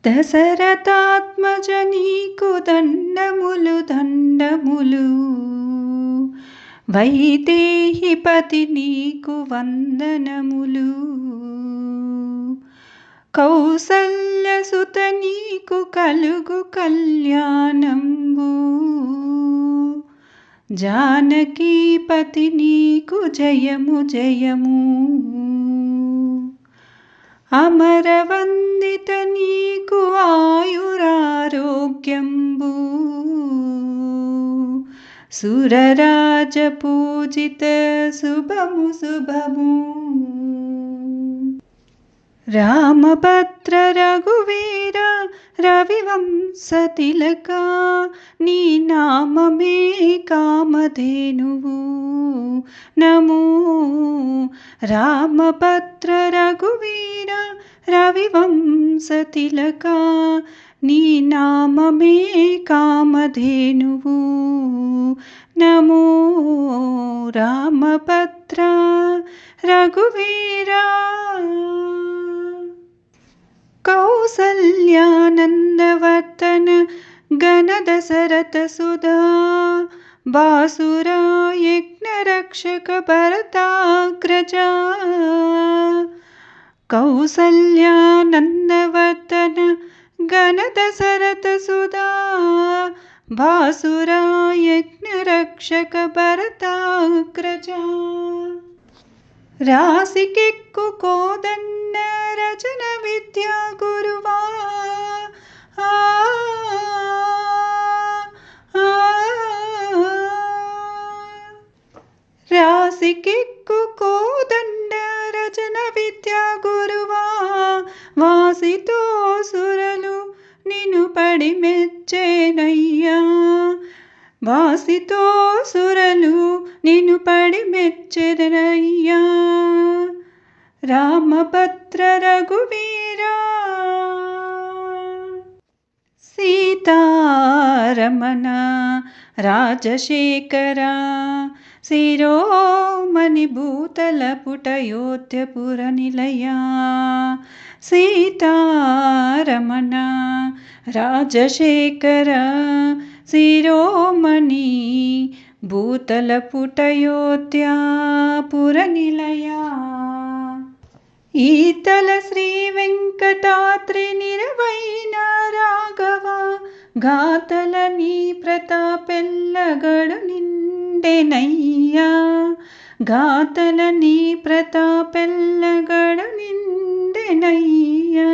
దశరథాత్మజ నీకు దండములు దండములు, వైదేహిపతి నీకు వందనములు. కౌసల్యసుత నీకు కలుగు కళ్యాణంబు, జానకీపతి నీకు జయము జయము. అమరవందిత నీకు ఆయురారోగ్యంబు, సురరాజ పూజిత శుభము శుభము. రామభద్ర రఘువీర రవివంశ తిలక, నీ నామమే కామధేనువు నమో. రామభద్ర రఘువీర రవివంశ తిలక, నీ నామమే కామధేనువు నమో. రామభద్ర రఘువీర. కౌసల్యానందవర్ధన గణ దశరథ సుధా, బాసురా యజ్ఞరక్షక భరతాగ్రజా. కౌసల్యానందవర్ధన గణ దశరథ సుధా, బాసురా యజ్ఞరక్షక భరతాగ్రజా. రాశికెక్కు కోదండ రచన విద్యా గురువా, రాశికెక్కు కోదండ రచన విద్యా గురువా. వాసితో సురలు నిన్ను పడి మెచ్చేనయ్యా, వాసితో సురలు నిన్ను పడి మెచ్చెదనయ్యా. రామభద్ర రఘువీర. సీతారమణ రాజశేఖర, శిరోమణి భూతల పుటయోధ్యపుర నిలయా. సీతారమణ రాజశేఖర, శిరోమణి భూతల పుటయోధ్యాపుర నిలయా. ఈతల శ్రీ వెంకటాద్రి నిరవైన రాఘవ, గాతల నీ ప్రతాపెల్లగడు నిండెనయ్యా, గాతల నీ ప్రతాపెల్లగడు నిండెనయ్యా.